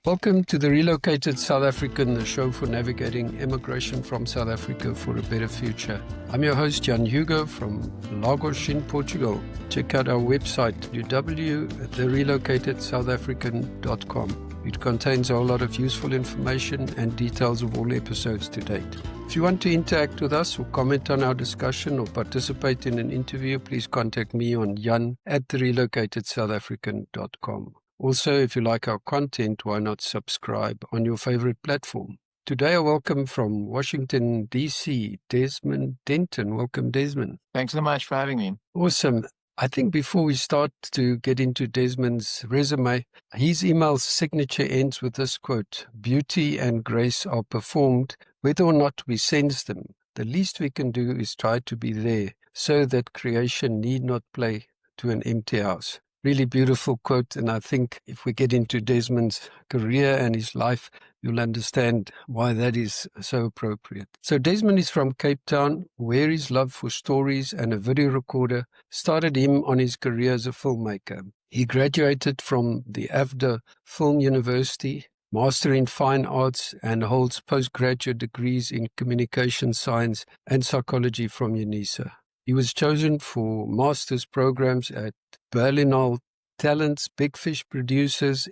Welcome to the Relocated South African, the show for navigating immigration from South Africa for a better future. I'm your host, Jan Hugo from Lagos in Portugal. Check out our website, www.therelocatedSouthAfrican.com. It contains a whole lot of useful information and details of all episodes to date. If you want to interact with us or comment on our discussion or participate in an interview, please contact me on jan@therelocatedSouthAfrican.com. Also, if you like our content, why not subscribe on your favorite platform? Today, I welcome from Washington, D.C., Desmond Denton. Welcome, Desmond. Thanks so much for having me. Awesome. I think before we start to get into Desmond's resume, his email signature ends with this quote: "Beauty and grace are performed whether or not we sense them. The least we can do is try to be there so that creation need not play to an empty house." Really beautiful quote, and I think if we get into Desmond's career and his life, you'll understand why that is so appropriate. So Desmond is from Cape Town, where his love for stories and a video recorder started him on his career as a filmmaker. He graduated from the AFDA Film University, Master in Fine Arts, and holds postgraduate degrees in Communication Science and Psychology from UNISA. He was chosen for master's programs at Berlinale Talents, Big Fish Producers,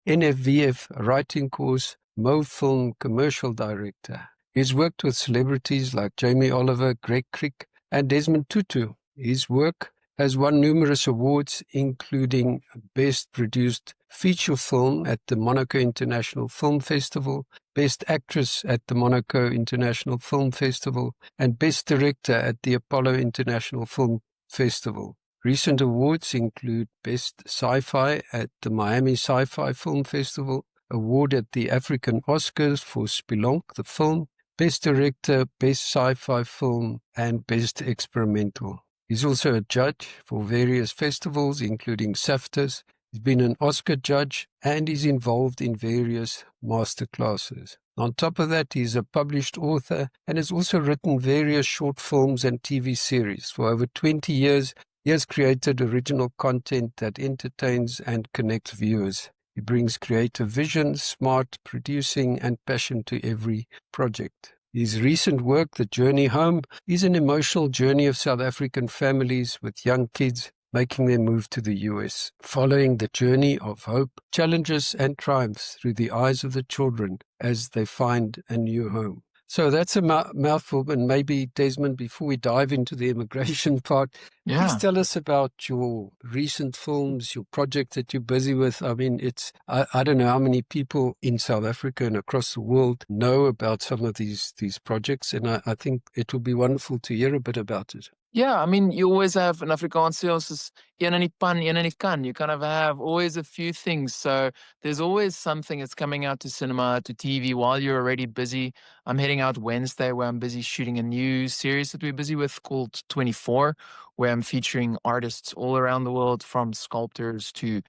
NFVF Writing Course, Mo Film Commercial Director. He's worked with celebrities like Jamie Oliver, Greg Crick, and Desmond Tutu. His work has won numerous awards, including Best Produced Feature Film at the Monaco International Film Festival, Best Actress at the Monaco International Film Festival, and Best Director at the Apollo International Film Festival. Recent awards include Best Sci-Fi at the Miami Sci-Fi Film Festival, award at the African Oscars for Spelonk, the film, Best Director, Best Sci-Fi Film, and Best Experimental. He's also a judge for various festivals, including SAFTAs. He's been an Oscar judge, and he's involved in various master classes. On top of that, he's a published author and has also written various short films and TV series. For over 20 years, he has created original content that entertains and connects viewers. He brings creative vision, smart producing, and passion to every project. His recent work, The Journey Home, is an emotional journey of South African families with young kids making their move to the US, following the journey of hope, challenges, and triumphs through the eyes of the children as they find a new home. So that's a mouthful, and maybe, Desmond, before we dive into the immigration part, please tell us about your recent films, your project that you're busy with. I mean, I don't know how many people in South Africa and across the world know about some of these projects, and I think it will be wonderful to hear a bit about it. Yeah, I mean, you always have in Afrikaans sales is een en nie pan, een en nie kan. You kind of have always a few things. So there's always something that's coming out to cinema, to TV while you're already busy. I'm heading out Wednesday where I'm busy shooting a new series that we're busy with called 24, where I'm featuring artists all around the world, from sculptors to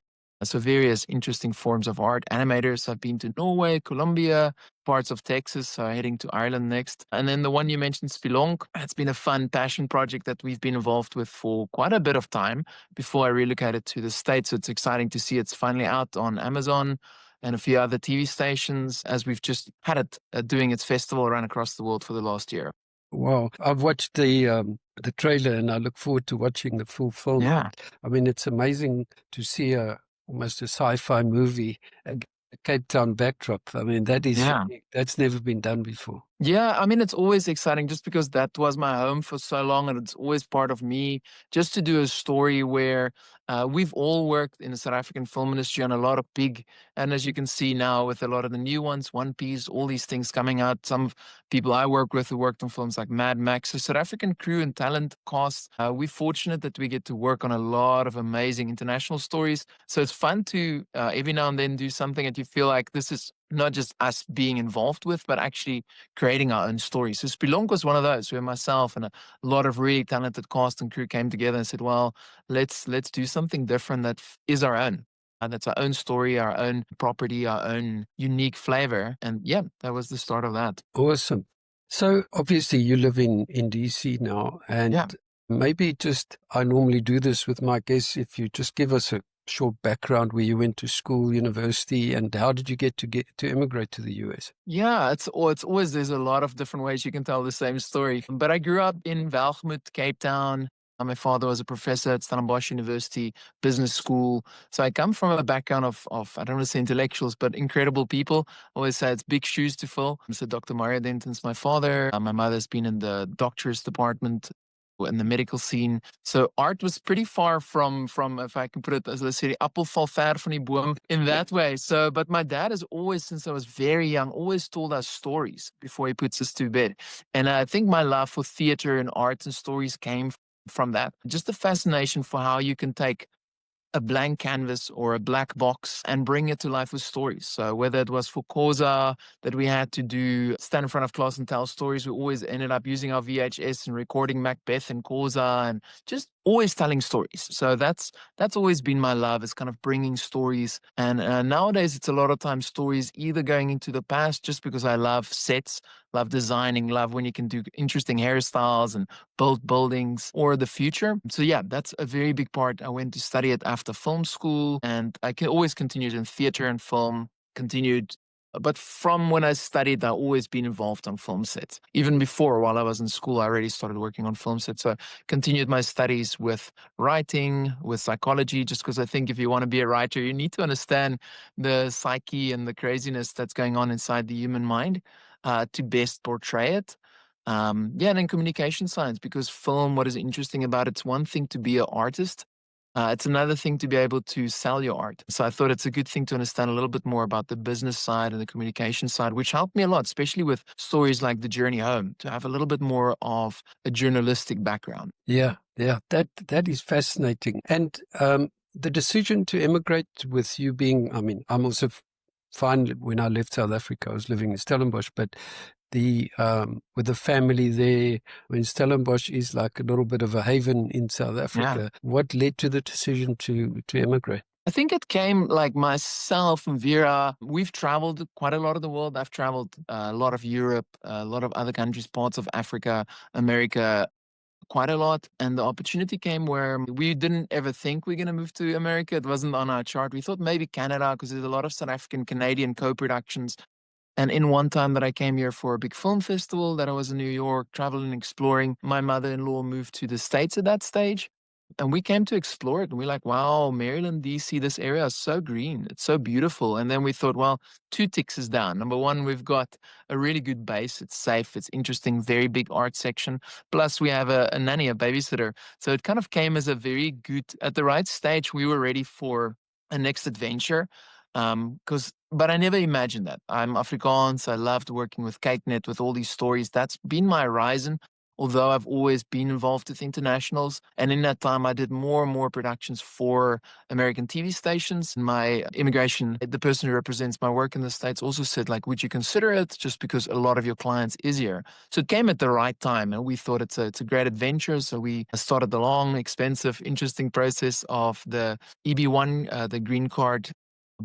various interesting forms of art. Animators. I've been to Norway, Colombia, parts of Texas, so heading to Ireland next. And then the one you mentioned, Spelonk, it's been a fun passion project that we've been involved with for quite a bit of time before I relocated to the States. So it's exciting to see it's finally out on Amazon and a few other TV stations, as we've just had it doing its festival around across the world for the last year. Wow. I've watched the trailer, and I look forward to watching the full film. Yeah. I mean, it's amazing to see almost a sci-fi movie, a Cape Town backdrop. I mean, that's never been done before. Yeah, I mean, it's always exciting just because that was my home for so long, and it's always part of me just to do a story where we've all worked in the South African film industry on a lot of big, and as you can see now with a lot of the new ones, One Piece, all these things coming out. Some people I work with who worked on films like Mad Max. So South African crew and talent cast, we're fortunate that we get to work on a lot of amazing international stories. So it's fun to every now and then do something that you feel like this is not just us being involved with, but actually creating our own story. So Spelonk was one of those where myself and a lot of really talented cast and crew came together and said, well, let's do something different that is our own. That's our own story, our own property, our own unique flavor. And yeah, that was the start of that. Awesome. So obviously you live in DC now, and maybe just, I normally do this with my guests, if you just give us a short background where you went to school, university, and how did you get to immigrate to the US? Yeah, it's always, there's a lot of different ways you can tell the same story. But I grew up in Welgemoot, Cape Town. My father was a professor at Stellenbosch University Business School. So I come from a background of I don't want to say intellectuals, but incredible people. I always say it's big shoes to fill. So Dr. Mario Denton's my father. My mother's been in the doctor's department in the medical scene. So art was pretty far from if I can put it as, let's say, appel val ver van die boom in that way. So, but my dad has always, since I was very young, always told us stories before he puts us to bed. And I think my love for theater and art and stories came from that. Just the fascination for how you can take a blank canvas or a black box and bring it to life with stories. So whether it was for Kosa that we had to do stand in front of class and tell stories, we always ended up using our VHS and recording Macbeth and Kosa and just always telling stories. So that's always been my love, is kind of bringing stories. And nowadays it's a lot of times stories either going into the past, just because I love sets, love designing, love when you can do interesting hairstyles and build buildings, or the future. So yeah, that's a very big part. I went to study it after film school, and I can always continued in theater and film, continued. But from when I studied, I've always been involved on film sets. Even before, while I was in school, I already started working on film sets. So I continued my studies with writing, with psychology, just because I think if you want to be a writer, you need to understand the psyche and the craziness that's going on inside the human mind to best portray it. Yeah, and then communication science, because film, what is interesting about it's one thing to be an artist. It's another thing to be able to sell your art. So I thought it's a good thing to understand a little bit more about the business side and the communication side, which helped me a lot, especially with stories like The Journey Home, to have a little bit more of a journalistic background. Yeah, that is fascinating. And the decision to immigrate, with you being, I mean, I'm also fine. When I left South Africa, I was living in Stellenbosch, but the with the family there, when Stellenbosch is like a little bit of a haven in South Yeah. Africa, what led to the decision to immigrate? I think it came like myself and Vera. We've traveled quite a lot of the world. I've traveled a lot of Europe, a lot of other countries, parts of Africa, America, quite a lot. And the opportunity came where we didn't ever think we're going to move to America. It wasn't on our chart. We thought maybe Canada, because there's a lot of South African Canadian co-productions. And in one time that I came here for a big film festival, that I was in New York, traveling, exploring, my mother-in-law moved to the States at that stage. And we came to explore it. And we're like, wow, Maryland, DC, this area is so green. It's so beautiful. And then we thought, well, two ticks is down. Number one, we've got a really good base. It's safe. It's interesting, very big art section. Plus, we have a nanny, a babysitter. So it kind of came as a very good, at the right stage, we were ready for a next adventure. But I never imagined that. I'm Afrikaans. I loved working with KykNet, with all these stories. That's been my horizon. Although I've always been involved with internationals. And in that time, I did more and more productions for American TV stations. My Immigration, the person who represents my work in the States, also said, like, would you consider it, just because a lot of your clients is here? So it came at the right time, and we thought it's a great adventure. So we started the long, expensive, interesting process of the EB1, the green card,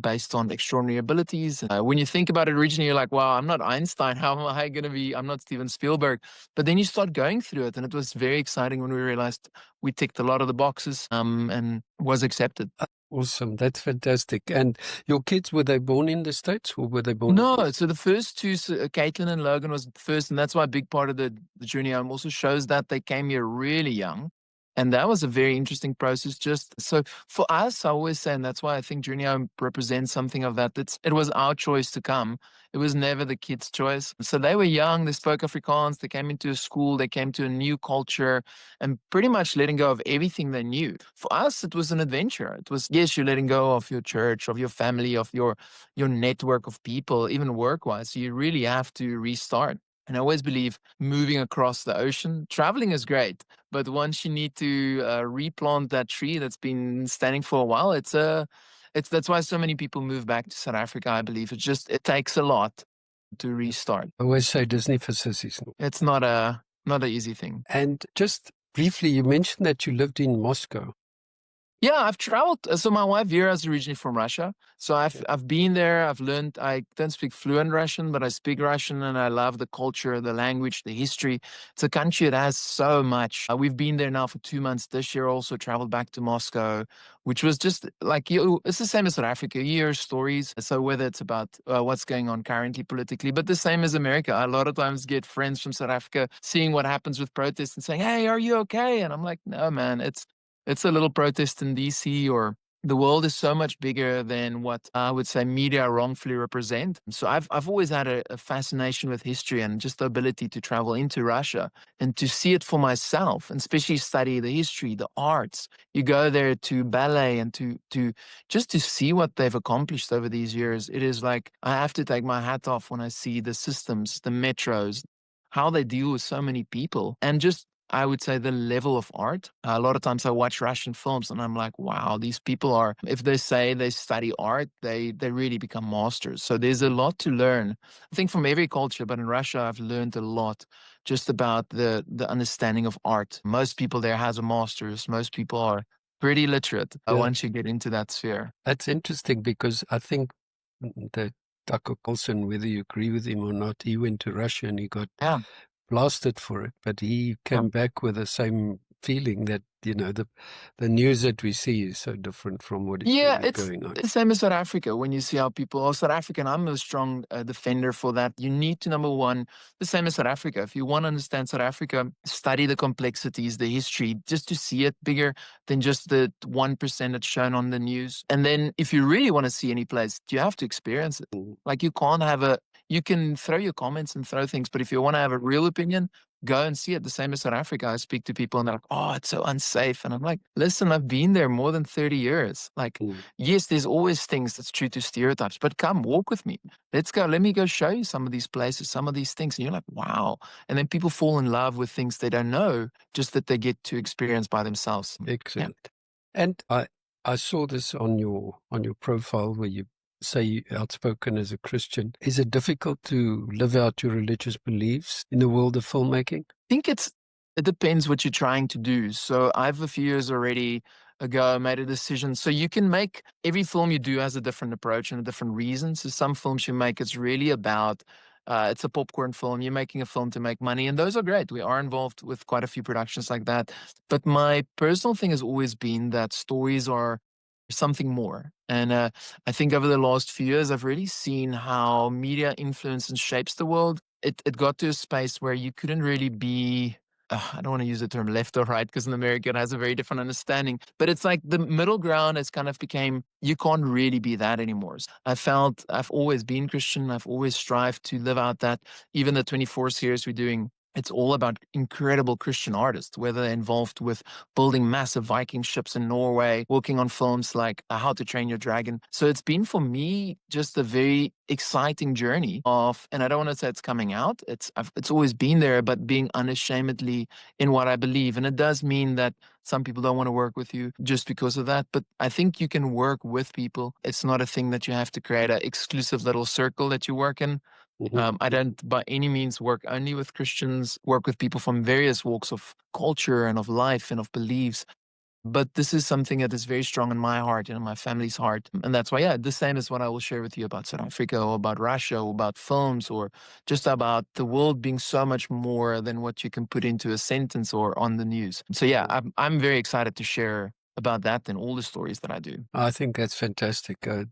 based on extraordinary abilities. When you think about it originally, you're like, wow, I'm not Einstein. How am I going to be? I'm not Steven Spielberg. But then you start going through it, and it was very exciting when we realized we ticked a lot of the boxes and was accepted. Awesome. That's fantastic. And your kids, were they born in the States, or were they born? No, so the first two, Caitlin and Logan, was first, and that's why a big part of the journey home also shows that they came here really young. And that was a very interesting process. Just so for us, I always say, and that's why I think Journey Home represents something of that. It was our choice to come. It was never the kids' choice. So they were young. They spoke Afrikaans. They came into a school. They came to a new culture, and pretty much letting go of everything they knew. For us, it was an adventure. It was, yes, you're letting go of your church, of your family, of your network of people, even work-wise. So you really have to restart. And I always believe moving across the ocean, traveling is great, but once you need to replant that tree that's been standing for a while, that's why so many people move back to South Africa. I believe it takes a lot to restart. I always say Disney for sissies. It's not an easy thing. And just briefly, you mentioned that you lived in Moscow. Yeah, I've traveled. So my wife Vera is originally from Russia. So Okay. I've been there. I've learned. I don't speak fluent Russian, but I speak Russian, and I love the culture, the language, the history. It's a country that has so much. We've been there now for 2 months. This year, also traveled back to Moscow, which was just like you. It's the same as South Africa. You hear stories. So whether it's about what's going on currently politically, but the same as America. I a lot of times get friends from South Africa seeing what happens with protests and saying, "Hey, are you okay?" And I'm like, "No, man. It's a little protest in DC, or the world is so much bigger than what I would say media wrongfully represent." So I've always had a fascination with history and just the ability to travel into Russia and to see it for myself, and especially study the history, the arts. You go there to ballet and to just to see what they've accomplished over these years. It is like I have to take my hat off when I see the systems, the metros, how they deal with so many people, and just I would say the level of art. A lot of times I watch Russian films and I'm like, wow, these people are, if they say they study art, they really become masters. So there's a lot to learn, I think, from every culture. But in Russia, I've learned a lot just about the understanding of art. Most people there has a master's. Most people are pretty literate Yeah, once you get into that sphere. that's interesting because I think that Tucker Carlson, whether you agree with him or not, he went to Russia and he got Yeah. blasted for it, but he Yeah. came back with the same feeling that, the news that we see is so different from what is Yeah, really it's going on. the same as South Africa. When you see how people, or South African, I'm a strong defender for that. You need to, number one, the same as South Africa. If you want to understand South Africa, study the complexities, the history, just to see it bigger than just the 1% that's shown on the news. And then if you really want to see any place, you have to experience it. Mm. Like you can't have you can throw your comments and throw things, but if you want to have a real opinion, go and see it. The same as South Africa. I speak to people and they're like, oh, it's so unsafe. And I'm like, listen, I've been there more than 30 years. Like, Mm. yes, there's always things that's true to stereotypes, but come walk with me. Let's go. Let me go show you some of these places, some of these things. And you're like, wow. And then people fall in love with things they don't know, just that they get to experience by themselves. Yeah. Excellent. And I saw this on your profile where you say you're outspoken as a Christian. Is it difficult to live out your religious beliefs in the world of filmmaking? Think it depends what you're trying to do. So I've a few years already ago made a decision. So you can make every film you do has a different approach and a different reason. So some films you make, it's really about it's a popcorn film. You're making a film to make money, and those are great. We are involved with quite a few productions like that. But my personal thing has always been that stories are something more. And I think over the last few years, I've really seen how media influences and shapes the world. It got to a space where you couldn't really be, I don't want to use the term left or right because in America it has a very different understanding, but it's like the middle ground has kind of became, you can't really be that anymore. I felt I've always been Christian. I've always strived to live out that. Even the 24 series we're doing, it's all about incredible Christian artists, whether they're involved with building massive Viking ships in Norway, working on films like How to Train Your Dragon. So it's been for me just a very exciting journey of, and I don't want to say it's coming out. It's always been there, but being unashamedly in what I believe. And it does mean that some people don't want to work with you just because of that. But I think you can work with people. It's not a thing that you have to create an exclusive little circle that you work in. Mhm. I don't by any means work only with Christians, work with people from various walks of culture and of life and of beliefs. But this is something that is very strong in my heart and in my family's heart. And that's why, yeah, the same is what I will share with you about South Africa or about Russia or about films or just about the world being so much more than what you can put into a sentence or on the news. So, yeah, I'm very excited to share about that and all the stories that I do. I think that's fantastic. A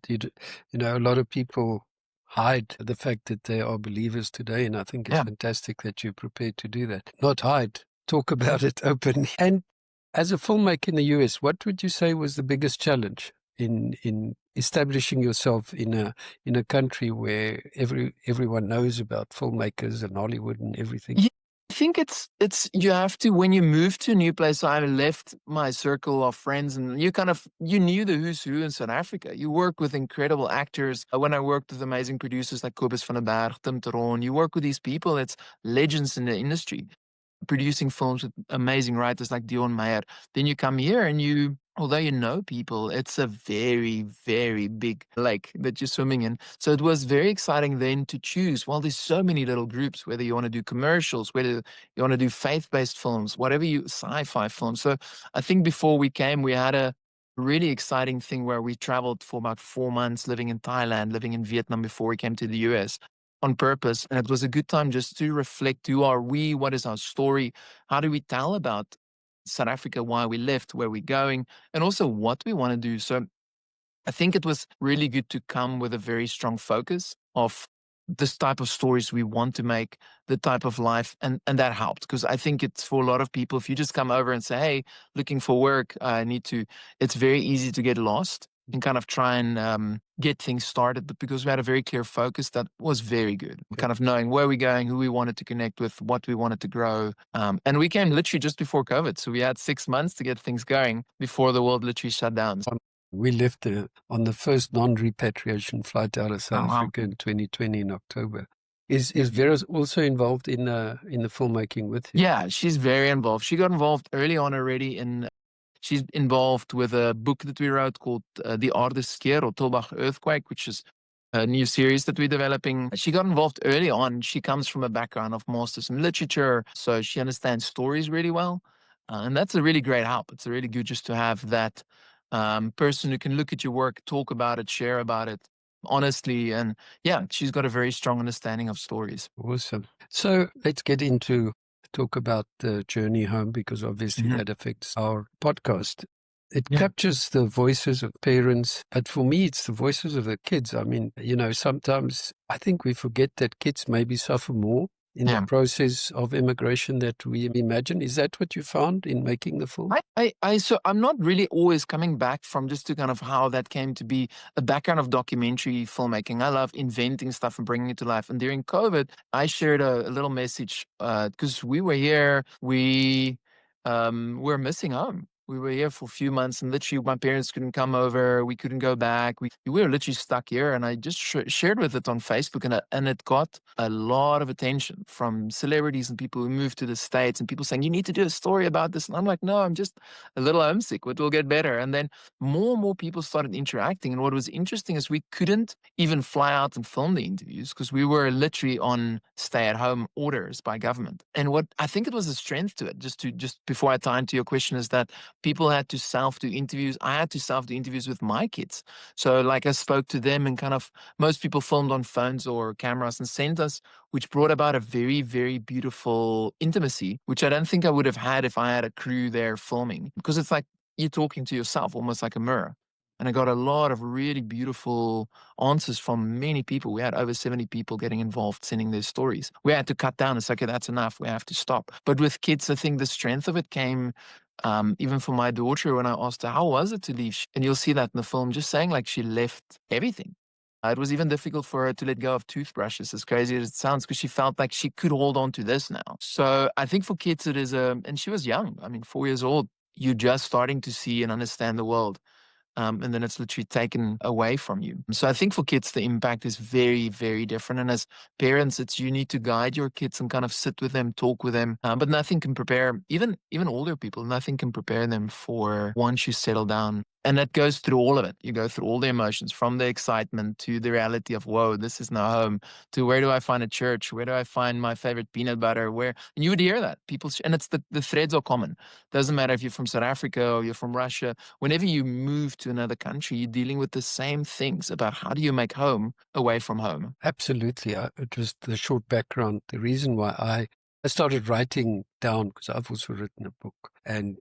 lot of people hide the fact that they are believers today, and I think it's Yeah. fantastic that you're prepared to do that. Not hide, talk about it openly. And as a filmmaker in the US, what would you say was the biggest challenge in establishing yourself in a country where everyone knows about filmmakers and Hollywood and everything? Yeah, I think it's you have to, when you move to a new place. So I left my circle of friends, and you knew the who's who in South Africa. You work with incredible actors. When I worked with amazing producers like Kobus van der Berg, Tim Teron, you work with these people. It's legends in the industry, producing films with amazing writers like Dion Meyer. Then you come here and although you know people, it's a very, very big lake that you're swimming in. So it was very exciting then to choose. Well, there's so many little groups, whether you want to do commercials, whether you want to do faith-based films, whatever sci-fi films. So I think before we came, we had really exciting thing where we traveled for about 4 months, living in Thailand, living in Vietnam before we came to the US on purpose. And it was a good time just to reflect, who are we? What is our story? How do we tell about South Africa, why we left, where we're going, and also what we want to do? So I think it was really good to come with a very strong focus of this type of stories we want to make, the type of life, and that helped, because I think it's for a lot of people, if you just come over and say, hey, looking for work, I need to, it's very easy to get lost and kind of try and get things started. But because we had a very clear focus, that was very good. Kind of knowing where we're going, who we wanted to connect with, what we wanted to grow. And we came literally just before COVID. So we had 6 months to get things going before the world literally shut down. We left on the first non-repatriation flight out of South Africa in 2020 in October. Is Vera also involved in the filmmaking with you? Yeah, she's very involved. She got involved early on already she's involved with a book that we wrote called The Aardeskeer or Tilbach Earthquake, which is a new series that we're developing. She got involved early on. She comes from a background of masters in literature, so she understands stories really well. And that's a really great help. It's really good just to have that person who can look at your work, talk about it, share about it honestly. And yeah, she's got a very strong understanding of stories. Awesome. So let's get into talk about the journey home, because obviously that affects our podcast. It captures the voices of parents, but for me, it's the voices of the kids. I mean, sometimes I think we forget that kids maybe suffer more in the process of immigration that we imagine. Is that what you found in making the film? So I'm not really always coming back from just to kind of how that came to be a background of documentary filmmaking. I love inventing stuff and bringing it to life. And during COVID, I shared a little message because we were here, we were missing home. We were here for a few months, and literally my parents couldn't come over. We couldn't go back. We were literally stuck here. And I just shared with it on Facebook, and it got a lot of attention from celebrities and people who moved to the States, and people saying, you need to do a story about this. And I'm like, no, I'm just a little homesick. It will get better. And then more and more people started interacting. And what was interesting is we couldn't even fly out and film the interviews because we were literally on stay-at-home orders by government. And what I think it was a strength to it, just before I tie into your question, is that people had to self-do interviews. I had to self-do interviews with my kids. So like I spoke to them, and kind of most people filmed on phones or cameras and sent us, which brought about a very, very beautiful intimacy, which I don't think I would have had if I had a crew there filming, because it's like you're talking to yourself, almost like a mirror. And I got a lot of really beautiful answers from many people. We had over 70 people getting involved, sending their stories. We had to cut down and say, okay, that's enough. We have to stop. But with kids, I think the strength of it came even for my daughter, when I asked her, how was it to leave? And you'll see that in the film, just saying like she left everything. It was even difficult for her to let go of toothbrushes, as crazy as it sounds, because she felt like she could hold on to this now. So I think for kids, it is and she was young. I mean, 4 years old, you're just starting to see and understand the world. And then it's literally taken away from you. So I think for kids, the impact is very, very different. And as parents, it's you need to guide your kids and kind of sit with them, talk with them. But nothing can prepare, even older people, nothing can prepare them for once you settle down. And that goes through all of it. You go through all the emotions, from the excitement to the reality of, whoa, this is now home, to where do I find a church? Where do I find my favorite peanut butter? Where, and you would hear that. People, and it's the threads are common. Doesn't matter if you're from South Africa or you're from Russia. Whenever you move to another country, you're dealing with the same things about how do you make home away from home. Absolutely. It was the short background. The reason why I started writing down, because I've also written a book and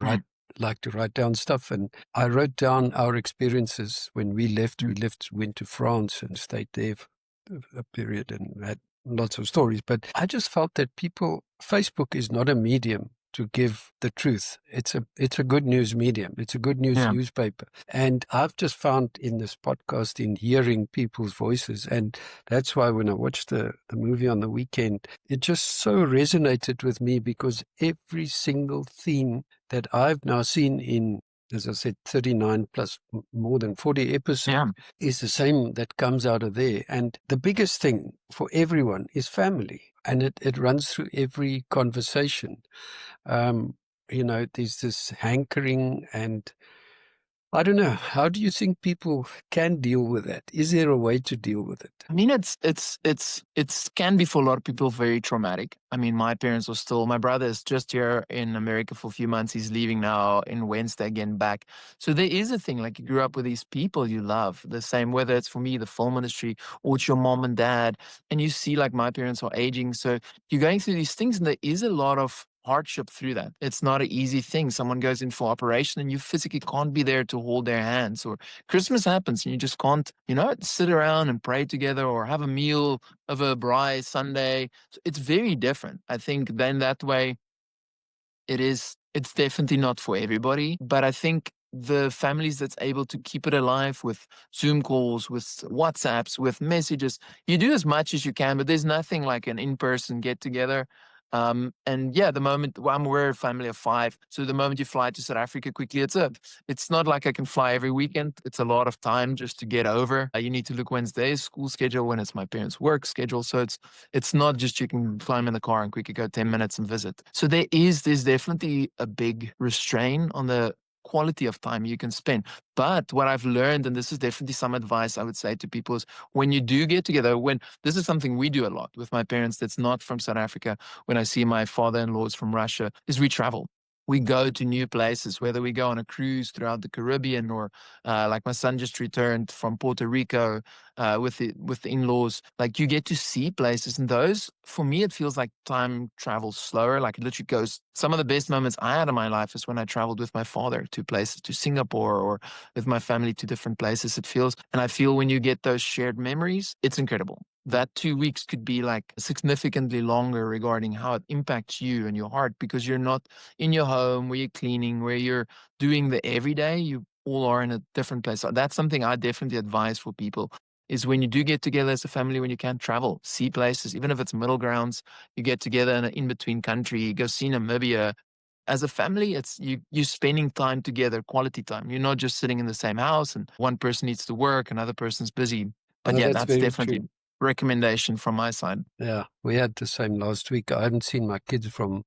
like to write down stuff. And I wrote down our experiences when we left. We went to France and stayed there for a period and had lots of stories. But I just felt that Facebook is not a medium to give the truth. It's a good news medium. It's a good news newspaper. And I've just found in this podcast, in hearing people's voices, and that's why when I watched the movie on the weekend, it just so resonated with me, because every single theme that I've now seen in, as I said, 39 plus more than 40 episodes is the same that comes out of there. And the biggest thing for everyone is family. And it runs through every conversation. There's this hankering and I don't know. How do you think people can deal with that? Is there a way to deal with it? I mean, it's can be for a lot of people very traumatic. I mean, my parents are still. My brother is just here in America for a few months. He's leaving now in Wednesday again back. So there is a thing like you grew up with these people you love. The same whether it's for me the film industry or it's your mom and dad, and you see like my parents are aging. So you're going through these things, and there is a lot of hardship through that. It's not an easy thing. Someone goes in for operation, and you physically can't be there to hold their hands, or Christmas happens and you just can't, sit around and pray together or have a meal of a braai Sunday. So it's very different. I think then that way it's definitely not for everybody. But I think the families that's able to keep it alive with Zoom calls, with WhatsApps, with messages, you do as much as you can, but there's nothing like an in-person get together. And yeah, the moment we're a family of five, so the moment you fly to South Africa quickly, it's not like I can fly every weekend. It's a lot of time just to get over. You need to look when's their school schedule, when it's my parents' work schedule. So it's not just you can climb in the car and quickly go 10 minutes and visit. So there's definitely a big restraint on the quality of time you can spend. But what I've learned, and this is definitely some advice I would say to people, is when you do get together, when this is something we do a lot with my parents that's not from South Africa, when I see my father-in-law's from Russia, is we travel. We go to new places, whether we go on a cruise throughout the Caribbean or like my son just returned from Puerto Rico with the in-laws. Like you get to see places, and those for me it feels like time travels slower. Like it literally goes. Some of the best moments I had in my life is when I traveled with my father to places, to Singapore, or with my family to different places. It feels, and I feel when you get those shared memories, it's incredible. That 2 weeks could be like significantly longer regarding how it impacts you and your heart, because you're not in your home where you're cleaning, where you're doing the everyday. You all are in a different place. So that's something I definitely advise for people is when you do get together as a family, when you can't travel, see places, even if it's middle grounds, you get together in an in-between country, go see Namibia. As a family, it's you spending time together, quality time. You're not just sitting in the same house and one person needs to work, another person's busy. But Oh, yeah, that's that's very definitely true. recommendation from my side. Yeah, we had the same last week. I haven't seen my kids from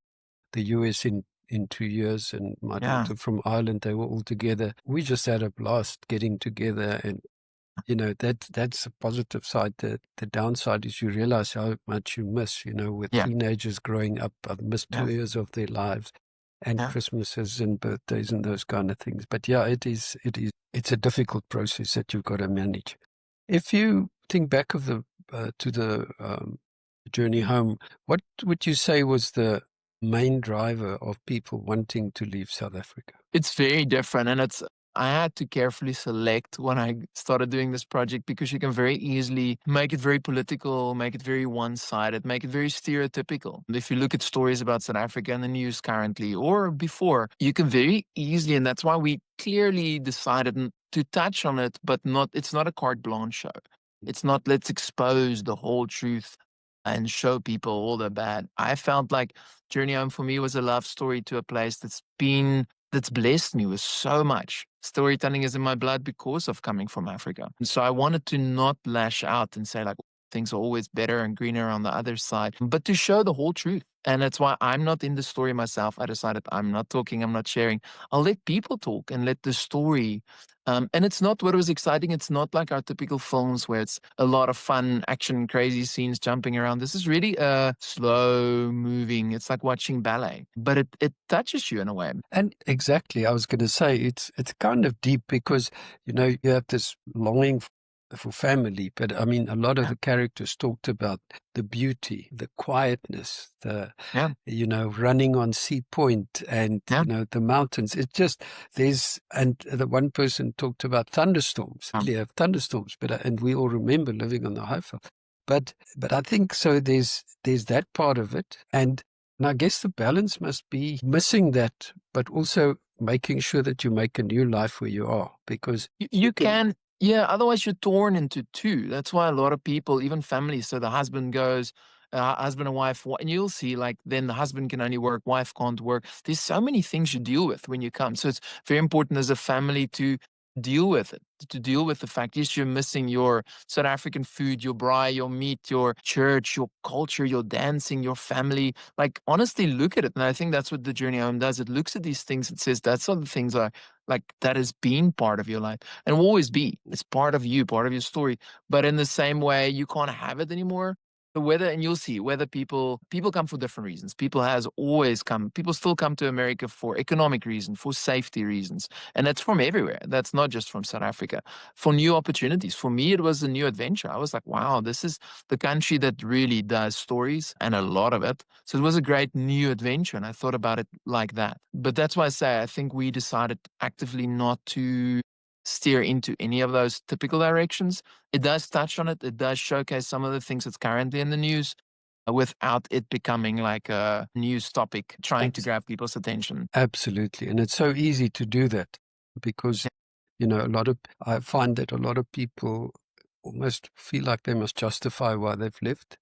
the US in 2 years, and my Yeah, daughter from Ireland. They were all together. We just had a blast getting together, and that's a positive side. The downside is you realize how much you miss. With yeah, teenagers growing up, I've missed yeah, 2 years of their lives, and yeah. Christmases and birthdays and those kind of things. But yeah, it's a difficult process that you've got to manage. If you think back of the to the journey home, what would you say was the main driver of people wanting to leave South Africa? It's very different, and I had to carefully select when I started doing this project, because you can very easily make it very political, make it very one-sided, make it very stereotypical. If you look at stories about South Africa in the news currently or before, you can very easily, and that's why we clearly decided to touch on it, but not. It's not a carte blanche show. It's not let's expose the whole truth and show people all the bad. I felt like Journey Home for me was a love story to a place that's blessed me with so much. Storytelling is in my blood because of coming from Africa. And so I wanted to not lash out and say like things are always better and greener on the other side, but to show the whole truth. And that's why I'm not in the story myself. I decided I'm not talking, I'm not sharing. I'll let people talk and let the story. And it's not what was exciting. It's not like our typical films where it's a lot of fun, action, crazy scenes jumping around. This is really slow moving. It's like watching ballet, but it touches you in a way. And exactly, I was going to say it's kind of deep because you have this longing for family, but I mean a lot of Yeah, the characters talked about the beauty, the quietness, the yeah, running on Sea Point, and yeah. the mountains. It's just and the one person talked about thunderstorms. Um, Really have thunderstorms, but and we all remember living on the Highveld. But I think so. There's that part of it, and I guess the balance must be missing that, but also making sure that you make a new life where you are, because you you can. can, yeah, otherwise you're torn into two. That's why a lot of people, even families, so the husband goes, husband and wife, and you'll see like then the husband can only work, wife can't work. There's so many things you deal with when you come. So it's very important as a family to deal with it, to deal with the fact, yes, you're missing your South African food, your braai, your meat, your church, your culture, your dancing, your family. Like, honestly, look at it. And I think that's what the Journey Home does. It looks at these things, it says that's all the things are like that has been part of your life and will always be. It's part of you, part of your story. But in the same way, you can't have it anymore. The weather, and you'll see whether people come for different reasons. People has always come. People still come to America for economic reasons, for safety reasons, and that's from everywhere. That's not just from South Africa. For new opportunities. For me, it was a new adventure. I was like, wow, this is the country that really does stories and a lot of it. So it was a great new adventure. And I thought about it like that. But that's why I say I think we decided actively not to steer into any of those typical directions. It does touch on it. It does showcase some of the things that's currently in the news without it becoming like a news topic trying to Abs- grab people's attention. Absolutely. And it's so easy to do that because, I find that a lot of people almost feel like they must justify why they've left.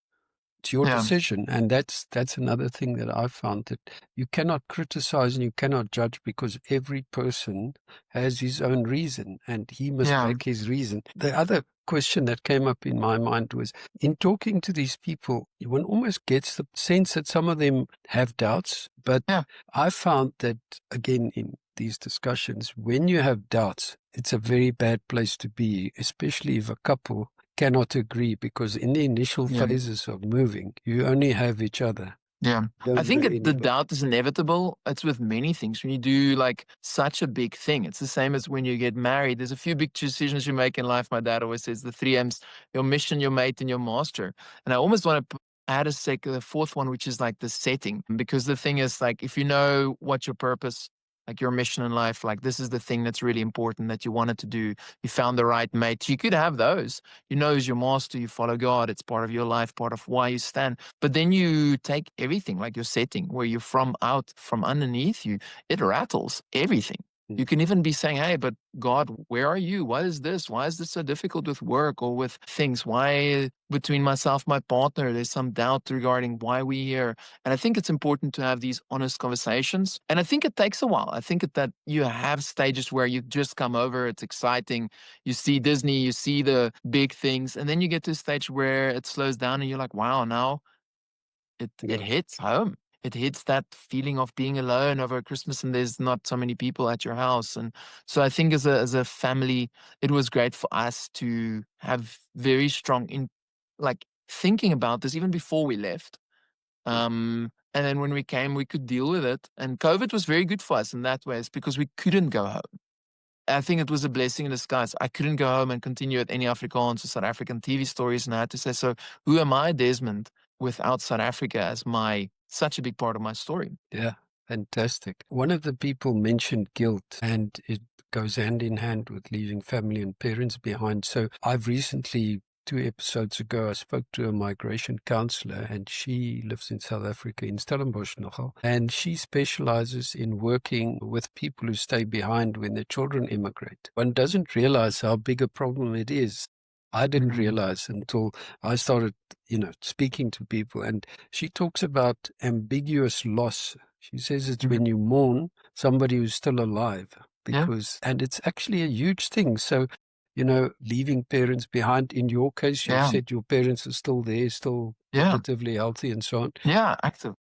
It's your Yeah. decision. And that's another thing that I found, that you cannot criticize and you cannot judge because every person has his own reason and he must Yeah. back his reason. The other question that came up in my mind was, in talking to these people, one almost gets the sense that some of them have doubts, but Yeah. I found that, again, in these discussions, when you have doubts, it's a very bad place to be, especially if a couple cannot agree, because in the initial Yeah. phases of moving, you only have each other. Yeah. You I don't know think the anybody. doubt is inevitable. It's with many things. When you do like such a big thing, it's the same as when you get married. There's a few big decisions you make in life. My dad always says the three M's: your mission, your mate, and your master. And I almost want to add the fourth one, which is like the setting. Because the thing is, like, if you know what your purpose, like your mission in life, like this is the thing that's really important that you wanted to do, you found the right mate. You could have those. You know, as your master, you follow God. It's part of your life, part of why you stand. But then you take everything, like your setting, where you're from out from underneath you, it rattles everything. Mm. You can even be saying, hey, but God, where are you? What is this? Why is this so difficult with work or with things? Why between myself, my partner, there's some doubt regarding why we're here. And I think it's important to have these honest conversations. And I think it takes a while. I think that you have stages where you just come over, it's exciting. You see Disney, you see the big things, and then you get to a stage where it slows down and you're like, wow, now it Yeah. hits home. It hits that feeling of being alone over Christmas and there's not so many people at your house. And so I think as a family, it was great for us to have very strong in like thinking about this even before we left. And then when we came, we could deal with it. And COVID was very good for us in that way, it's because we couldn't go home. I think it was a blessing in disguise. I couldn't go home and continue at any Afrikaans or South African TV stories. And I had to say, so who am I, Desmond, without South Africa as my such a big part of my story? Yeah. Fantastic. One of the people mentioned guilt, and it goes hand in hand with leaving family and parents behind. So I've recently, 2 episodes ago, I spoke to a migration counselor, and she lives in South Africa, in Stellenbosch nogal, and she specializes in working with people who stay behind when their children immigrate. One doesn't realize how big a problem it is. I didn't realize until I started, speaking to people, and she talks about ambiguous loss. She says it's Mhm. when you mourn somebody who's still alive, Yeah, and it's actually a huge thing. So, leaving parents behind. In your case, you yeah, said your parents are still there, still yeah, relatively healthy and so on. yeah, active.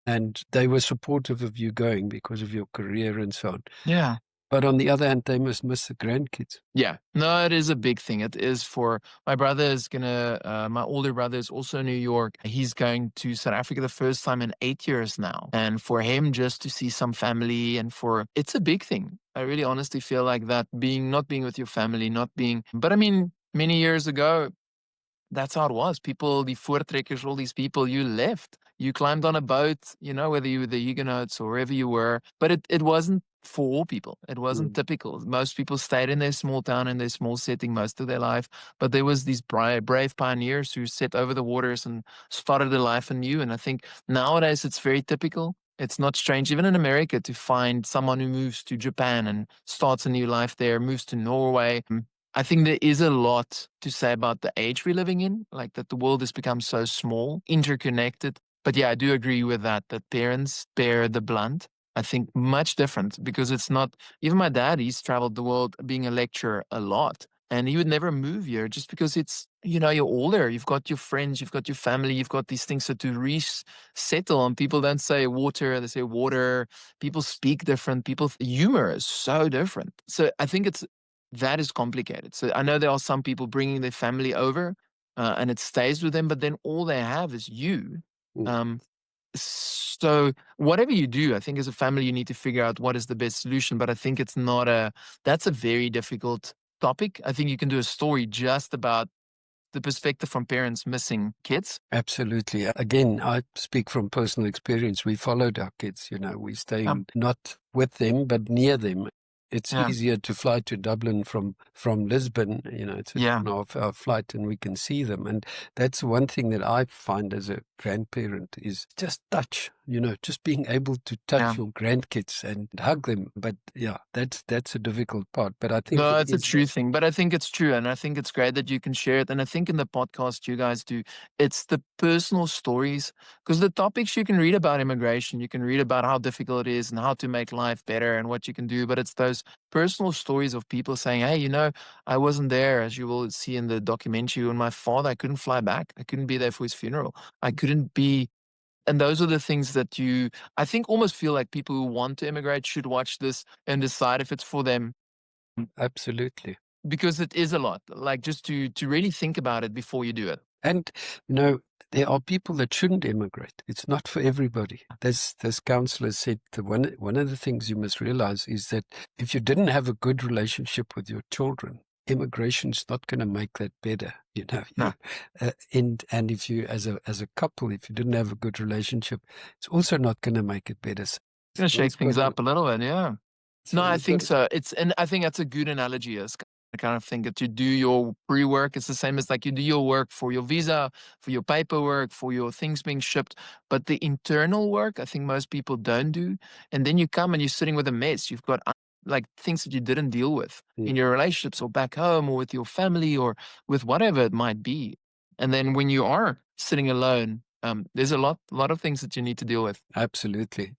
And they were supportive of you going because of your career and so on. Yeah. But on the other hand, they must miss the grandkids. Yeah, no, it is a big thing. It is for my brother is gonna, my older brother is also in New York. He's going to South Africa the first time in 8 years now. And for him just to see some family and it's a big thing. I really honestly feel like that not being with your family, not being, but I mean, many years ago, that's how it was. People, the Voortrekkers, all these people, you left. You climbed on a boat, whether you were the Huguenots or wherever you were. But it wasn't for all people. It wasn't Mm. typical. Most people stayed in their small town, in their small setting most of their life. But there was these brave pioneers who set over the waters and started a life anew. And I think nowadays it's very typical. It's not strange, even in America, to find someone who moves to Japan and starts a new life there, moves to Norway. I think there is a lot to say about the age we're living in, like that the world has become so small, interconnected. But yeah, I do agree with that parents bear the blunt. I think much different, because it's not, even my dad, he's traveled the world being a lecturer a lot. And he would never move here just because it's, you're older, you've got your friends, you've got your family, you've got these things. So to resettle, and people don't say water, they say water. People speak different. Humor is so different. So I think that is complicated. So I know there are some people bringing their family over, and it stays with them, but then all they have is you. Mm. Um, so whatever you do, I think as a family, you need to figure out what is the best solution. But I think that's a very difficult topic. I think you can do a story just about the perspective from parents missing kids. Absolutely. Again, I speak from personal experience. We followed our kids, we're staying not with them, but near them. It's Yeah. easier to fly to Dublin from Lisbon. It's a Yeah. 2.5 hour flight and we can see them. And that's one thing that I find as a grandparent is just touch, just being able to touch your grandkids and hug them. But yeah, that's a difficult part. But I think No, it it's a is true thing, but I think it's true. And I think it's great that you can share it. And I think in the podcast you guys do, it's the personal stories, because the topics you can read about immigration, you can read about how difficult it is and how to make life better and what you can do. But it's those personal stories of people saying, hey, I wasn't there, as you will see in the documentary, when my father, I couldn't fly back. I couldn't be there for his funeral. I couldn't be. And those are the things that I think, almost feel like people who want to immigrate should watch this and decide if it's for them, absolutely. because it is a lot. Like, just to really think about it before you do it. And there are people that shouldn't immigrate. It's not for everybody. This counselor said that one of the things you must realize is that if you didn't have a good relationship with your children, immigration's not going to make that better. No. And if you, as a couple, if you didn't have a good relationship, it's also not going to make it better. So It's gonna shake things up a little bit, yeah. No, I you've think got to, so. And I think that's a good analogy. Is I kind of think that you do your pre-work. It's the same as like you do your work for your visa, for your paperwork, for your things being shipped. But the internal work, I think most people don't do. And then you come and you're sitting with a mess. You've got like things that you didn't deal with in your relationships or back home or with your family or with whatever it might be. And then when you are sitting alone, there's a lot of things that you need to deal with. absolutely.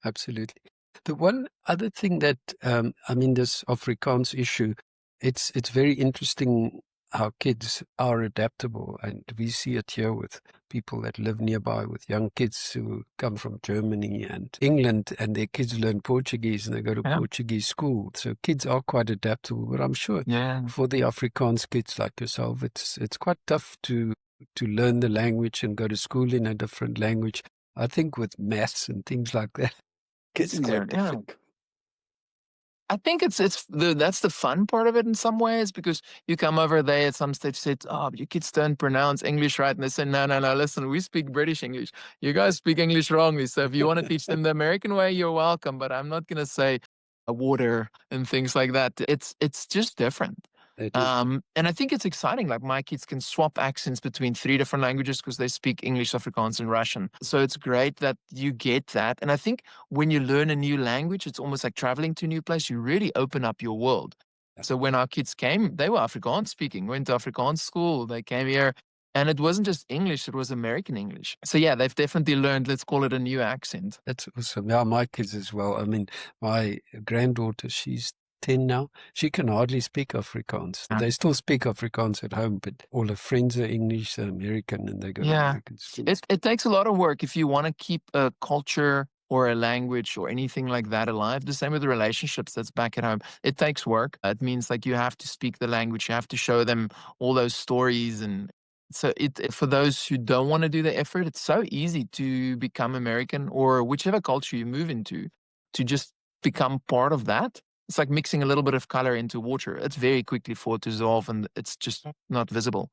The one other thing that, this Afrikaans issue, it's very interesting how kids are adaptable. And we see it here with people that live nearby, with young kids who come from Germany and England, and their kids learn Portuguese and they go to Portuguese school. So kids are quite adaptable. But I'm sure for the Afrikaans kids like yourself, it's quite tough to learn the language and go to school in a different language. I think with maths and things like that, it's quite difficult. I think that's the fun part of it in some ways, because you come over there at some stage, said, "Oh, your kids don't pronounce English right," and they say, "No, no, no. Listen, we speak British English. You guys speak English wrongly. So if you want to teach them the American way, you're welcome. But I'm not gonna say a water and things like that. It's just different." It is. And I think it's exciting. Like, my kids can swap accents between 3 different languages because they speak English, Afrikaans, and Russian. So it's great that you get that. And I think when you learn a new language, it's almost like traveling to a new place. You really open up your world. So when our kids came, they were Afrikaans speaking, went to Afrikaans school. They came here, and it wasn't just English, it was American English. So yeah, they've definitely learned, let's call it, a new accent. That's awesome. Yeah, my kids as well. I mean, my granddaughter, she's 10 now. She can hardly speak Afrikaans. They still speak Afrikaans at home, but all her friends are English, they're American, and they go to American schools. It takes a lot of work if you want to keep a culture or a language or anything like that alive. The same with the relationships that's back at home. It takes work. It means like you have to speak the language, you have to show them all those stories. And so for those who don't want to do the effort, it's so easy to become American or whichever culture you move into, to just become part of that. It's like mixing a little bit of color into water. It's very quickly for it to dissolve and it's just not visible.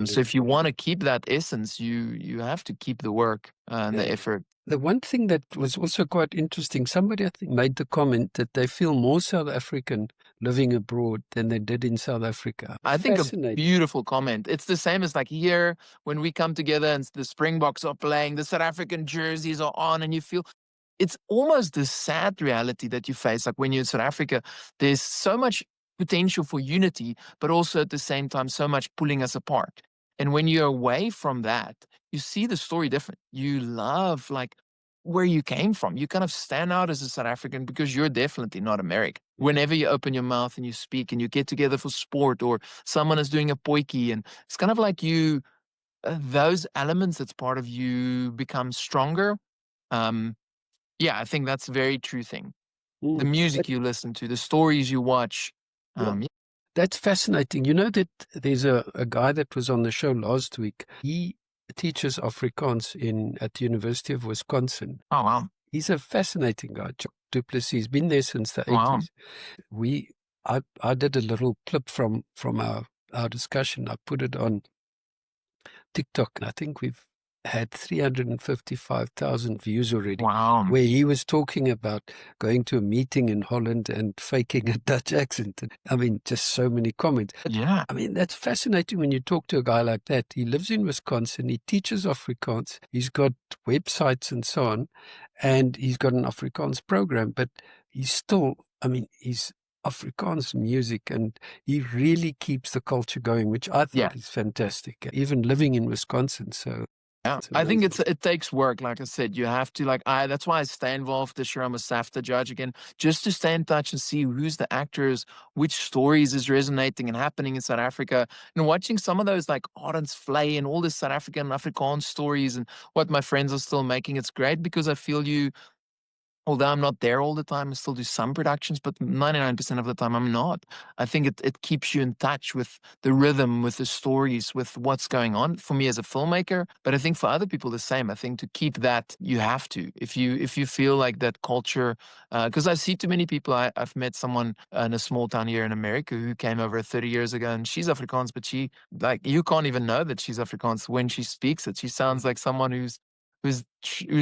So if you want to keep that essence, you have to keep the work and the effort. The one thing that was also quite interesting, somebody I think made the comment that they feel more South African living abroad than they did in South Africa. I think a beautiful comment. It's the same as like here when we come together and the Springboks are playing, the South African jerseys are on, and you feel it's almost the sad reality that you face. Like when you're in South Africa, there's so much potential for unity, but also at the same time, so much pulling us apart. And when you're away from that, you see the story different. You love like where you came from. You kind of stand out as a South African because you're definitely not American. Whenever you open your mouth and you speak and you get together for sport, or someone is doing a potjie, and it's kind of like you, those elements that's part of you become stronger. Um, yeah, I think that's a very true thing. The Mm. music you listen to, the stories you watch. Yeah. Yeah. That's fascinating. You know that there's a guy that was on the show last week. He teaches Afrikaans at the University of Wisconsin. Oh, wow. He's a fascinating guy, Chuck Duplessis. He's been there since the Wow. 80s. I did a little clip from our discussion. I put it on TikTok, and I think we've had 355,000 views already, Wow. where he was talking about going to a meeting in Holland and faking a Dutch accent. And, I mean, just so many comments. Yeah. I mean, that's fascinating when you talk to a guy like that. He lives in Wisconsin. He teaches Afrikaans. He's got websites and so on, and he's got an Afrikaans program, but he's still, I mean, he's Afrikaans music, and he really keeps the culture going, which I Yeah. thought is fantastic, even living in Wisconsin. So Yeah, it's I think amazing. it takes work. Like I said, you have to that's why I stay involved this year. I'm a SAFTA judge again, just to stay in touch and see who's the actors, which stories is resonating and happening in South Africa, and watching some of those like Ardens Flay and all this South African Afrikaans stories and what my friends are still making. It's great because I feel although I'm not there all the time, I still do some productions, but 99% of the time I'm not. I think it keeps you in touch with the rhythm, with the stories, with what's going on for me as a filmmaker. But I think for other people the same. I think to keep that, you have to. If you feel like that culture, because I see too many people. I've met someone in a small town here in America who came over 30 years ago, and she's Afrikaans, but she, like, you can't even know that she's Afrikaans when she speaks it. She sounds like someone who's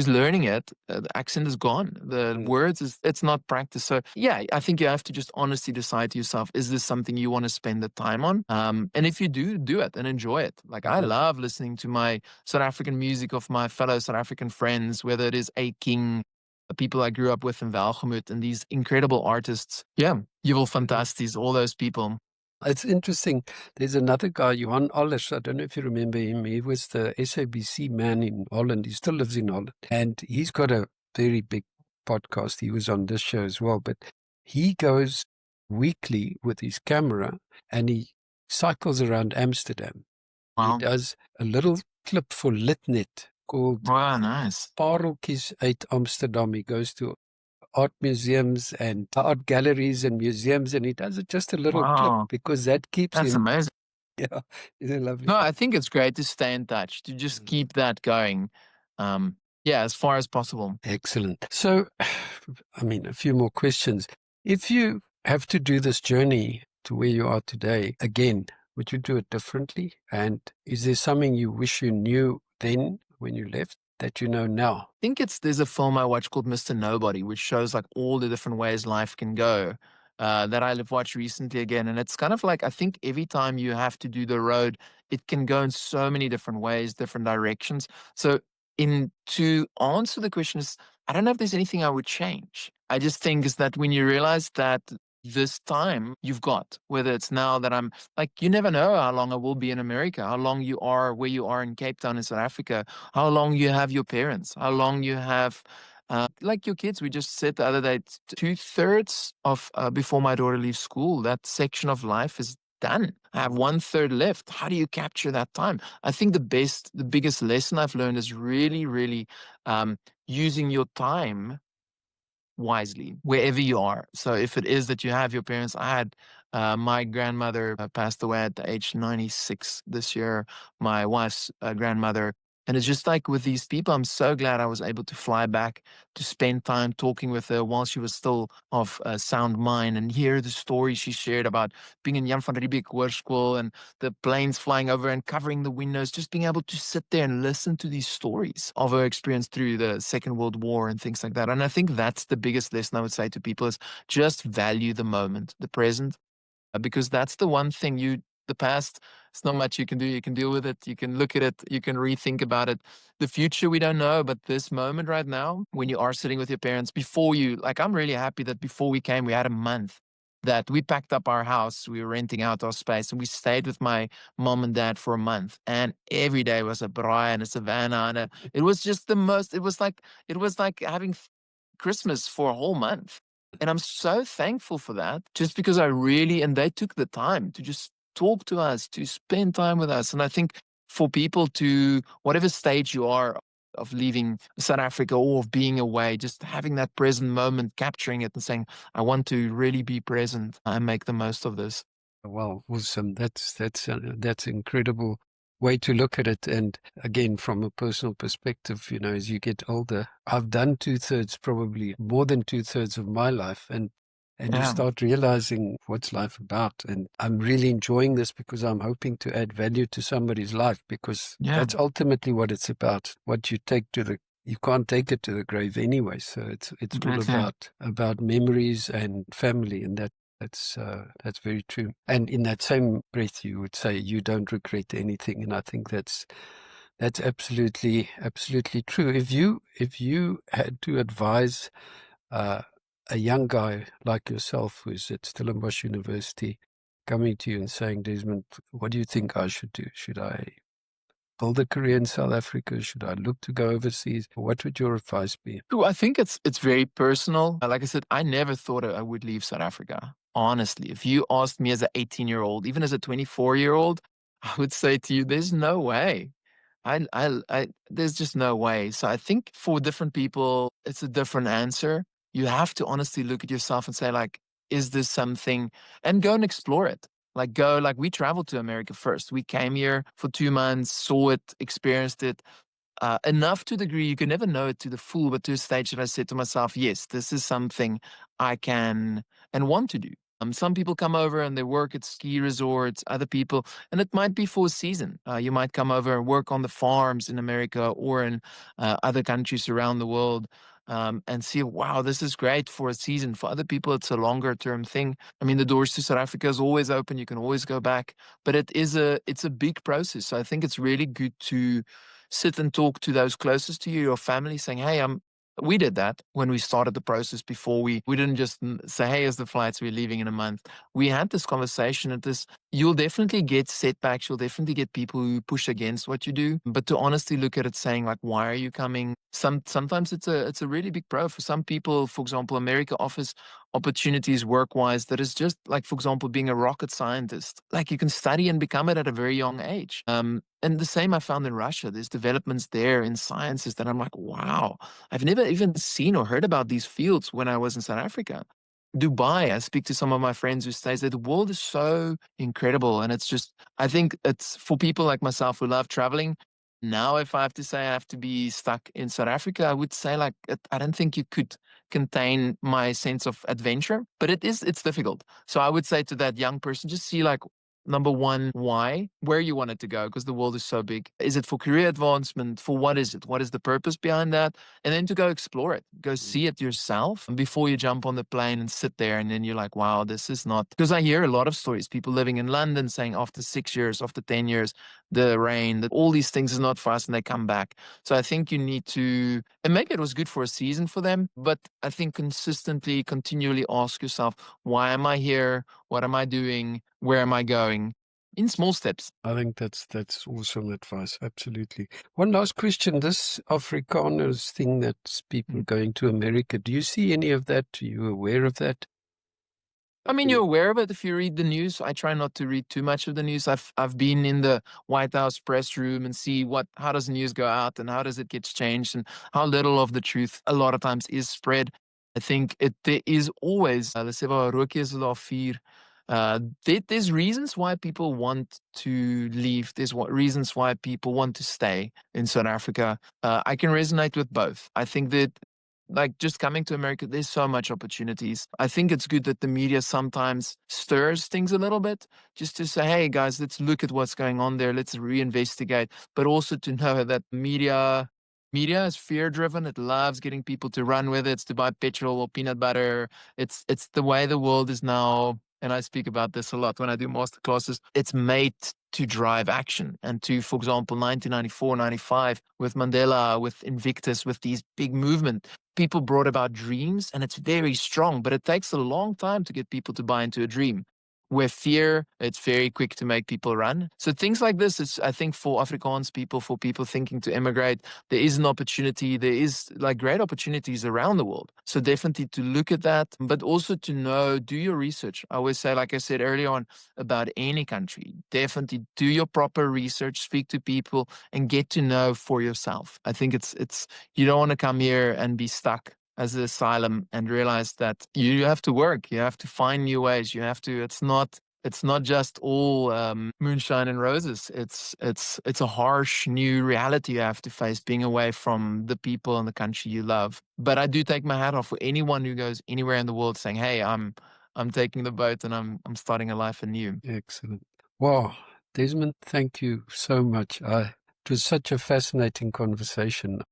learning it. The accent is gone. The Mm. words is it's not practiced. So yeah, I think you have to just honestly decide to yourself: is this something you want to spend the time on? And if you do, do it and enjoy it. Like, I love listening to my South African music of my fellow South African friends, whether it is A King, the people I grew up with in Welgemoot, and these incredible artists. Yeah, you will fantasties, all those people. It's interesting. There's another guy, Johan Alles. I don't know if you remember him. He was the SABC man in Holland. He still lives in Holland. And he's got a very big podcast. He was on this show as well. But he goes weekly with his camera and he cycles around Amsterdam. He Wow. does a little clip for Litnet called Wow, nice. Pareltjies uit Amsterdam. He goes to art museums and art galleries and museums, and he does it just a little clip Wow, because that keeps that's him. amazing. Yeah, it's a lovely. No, I think it's great to stay in touch, to just keep that going. Yeah, as far as possible. Excellent. So, I mean, a few more questions. If you have to do this journey to where you are today again, would you do it differently? And is there something you wish you knew then when you left that you know now? I think there's a film I watched called Mr. Nobody, which shows like all the different ways life can go. That I've watched recently again, and it's kind of like, I think every time you have to do the road, it can go in so many different ways, different directions. So, in to answer the question is, I don't know if there's anything I would change. I just think is that when you realize that this time you've got, whether it's now that I'm like, you never know how long I will be in America, how long you are where you are in Cape Town in South Africa, how long you have your parents, how long you have, like your kids. We just said the other day, 2/3 of before my daughter leaves school, that section of life is done. I have 1/3 left. How do you capture that time? I think the biggest lesson I've learned is really, really using your time wisely wherever you are. So if it is that you have your parents, I had my grandmother passed away at the age 96 this year, my wife's grandmother. And it's just like with these people, I'm so glad I was able to fly back to spend time talking with her while she was still of sound mind, and hear the stories she shared about being in Jan van Riebeeck Hoërskool and the planes flying over and covering the windows, just being able to sit there and listen to these stories of her experience through the Second World War and things like that. And I think that's the biggest lesson I would say to people is just value the moment, the present, because that's the one thing the past, it's not much you can do. You can deal with it. You can look at it. You can rethink about it. The future, we don't know. But this moment right now, when you are sitting with your parents, before you, like, I'm really happy that before we came, we had a month that we packed up our house. We were renting out our space and we stayed with my mom and dad for a month. And every day was a braai and a savannah. And it was just the most, it was like having Christmas for a whole month. And I'm so thankful for that, just because and they took the time to just talk to us, to spend time with us. And I think for people to, whatever stage you are of leaving South Africa or of being away, just having that present moment, capturing it and saying, I want to really be present and make the most of this. Well, awesome. That's incredible way to look at it. And again, from a personal perspective, as you get older, I've done 2/3, probably more than 2/3 of my life, and you Yeah. start realizing what's life about. And I'm really enjoying this because I'm hoping to add value to somebody's life, because Yeah. that's ultimately what it's about. What you take you can't take it to the grave anyway. So it's all Exactly. about memories and family, and that's very true. And in that same breath, you would say you don't regret anything, and I think that's absolutely true. If you had to advise uh, a young guy like yourself who's at Stellenbosch University coming to you and saying, Desmond, what do you think I should do? Should I build a career in South Africa? Should I look to go overseas? What would your advice be? Ooh, I think it's very personal. Like I said, I never thought I would leave South Africa. Honestly, if you asked me as an 18-year-old, even as a 24-year-old, I would say to you, there's no way. There's just no way. So I think for different people, it's a different answer. You have to honestly look at yourself and say, like, is this something? And go and explore it. Like we traveled to America first. We came here for 2 months, saw it, experienced it, enough to the degree you can never know it to the full, but to a stage that I said to myself, yes, this is something I can and want to do. Some people come over and they work at ski resorts, other people, and it might be for a season. You might come over and work on the farms in America or in other countries around the world, and see, wow, this is great for a season. For other people, it's a longer term thing. I mean, the doors to South Africa is always open. You can always go back, but it's a big process. So I think it's really good to sit and talk to those closest to you, your family, saying, hey, we did that when we started the process before. We didn't just say, hey, here's the flights, we're leaving in a month. We had this conversation at this. You'll definitely get setbacks. You'll definitely get people who push against what you do. But to honestly look at it saying, like, why are you coming? Sometimes it's a really big pro. For some people, for example, America offers opportunities work-wise that is just like, for example, being a rocket scientist. Like, you can study and become it at a very young age. And the same I found in Russia. There's developments there in sciences that I'm like, wow, I've never even seen or heard about these fields when I was in South Africa. Dubai, I speak to some of my friends who say that the world is so incredible. And it's just, I think it's for people like myself who love traveling. Now, if I have to say I have to be stuck in South Africa, I would say, like, I don't think you could contain my sense of adventure, but it's difficult. So I would say to that young person, just see, like, number one, why, where you want it to go, because the world is so big. Is it for career advancement? For what is it? What is the purpose behind that? And then to go explore it, go see it yourself before you jump on the plane and sit there. And then you're like, wow, this is not, because I hear a lot of stories, people living in London saying after 6 years, after 10 years, the rain, that all these things is not for us, and they come back. So I think you need to, and maybe it was good for a season for them, but I think consistently, continually ask yourself, why am I here? What am I doing? Where am I going? In small steps. I think that's awesome advice. Absolutely. One last question. This Afrikaners thing, that's people going to America. Do you see any of that? Are you aware of that? I mean, you're aware of it if you read the news. I try not to read too much of the news. I've been in the White House press room and see how does the news go out and how does it get changed and how little of the truth a lot of times is spread. I think there is always let's say there's reasons why people want to leave. There's reasons why people want to stay in South Africa. I can resonate with both. I think that, like, just coming to America, there's so much opportunities. I think it's good that the media sometimes stirs things a little bit, just to say, hey guys, let's look at what's going on there. Let's reinvestigate. But also to know that media is fear driven. It loves getting people to run with it, it's to buy petrol or peanut butter. It's the way the world is now. And I speak about this a lot when I do master classes. It's made to drive action and to, for example, 1994, 95 with Mandela, with Invictus, with these big movement. people brought about dreams, and it's very strong, but it takes a long time to get people to buy into a dream. Where fear, it's very quick to make people run. So things like this is, I think, for Afrikaans people, for people thinking to immigrate, there is an opportunity. There is like great opportunities around the world. So definitely to look at that, but also to know, do your research. I always say, like I said earlier on, about any country, definitely do your proper research, speak to people, and get to know for yourself. I think it's you don't want to come here and be stuck as an asylum and realize that you have to work, you have to find new ways, you have to. It's not just all moonshine and roses. It's a harsh new reality you have to face, being away from the people and the country you love. But I do take my hat off for anyone who goes anywhere in the world saying, "Hey, I'm taking the boat and I'm starting a life anew." Excellent. Wow, Desmond, thank you so much. It was such a fascinating conversation.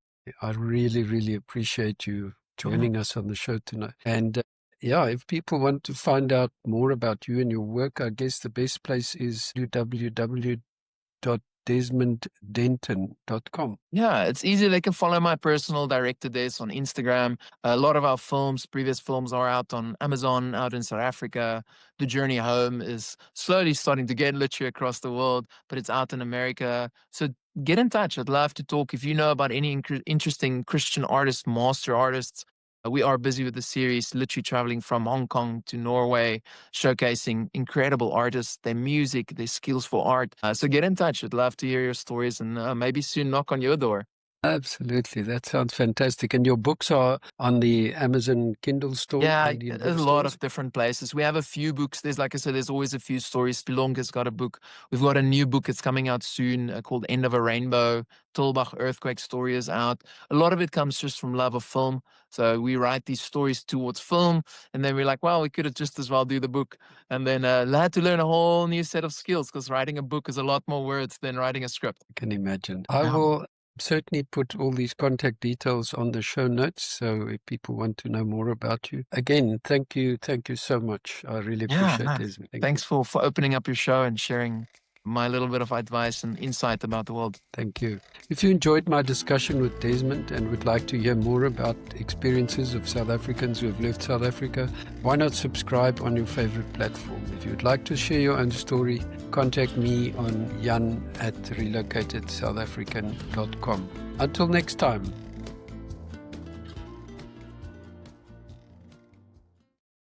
I really, really appreciate you joining us on the show tonight. And yeah, if people want to find out more about you and your work, I guess the best place is www.desmonddenton.com. Yeah, it's easy. They can follow my personal director Des on Instagram. A lot of our previous films are out on Amazon, out in South Africa. The Journey Home is slowly starting to get literally across the world, but it's out in America. So get in touch. I'd love to talk. If you know about any interesting Christian artists, master artists, we are busy with the series, literally traveling from Hong Kong to Norway, showcasing incredible artists, their music, their skills for art. So get in touch. I'd love to hear your stories and maybe soon knock on your door. Absolutely. That sounds fantastic. And your books are on the Amazon Kindle store? Yeah, Indian a lot bookstores? of different places. We have a few books. Like I said, there's always a few stories. Spilonka's got a book. We've got a new book that's coming out soon called End of a Rainbow. Tulbagh earthquake story is out. A lot of it comes just from love of film. So we write these stories towards film, and then we're like, well, we could have just as well do the book. And then had to learn a whole new set of skills because writing a book is a lot more words than writing a script. I can imagine. I Yeah. will certainly put all these contact details on the show notes. So if people want to know more about you, again, thank you. Thank you so much. I really Yeah, appreciate no. it. Thank Thanks you. for opening up your show and sharing my little bit of advice and insight about the world. Thank you. If you enjoyed my discussion with Desmond and would like to hear more about experiences of South Africans who have left South Africa, why not subscribe on your favorite platform? If you'd like to share your own story, contact me on jan@relocatedSouthAfrican.com. Until next time.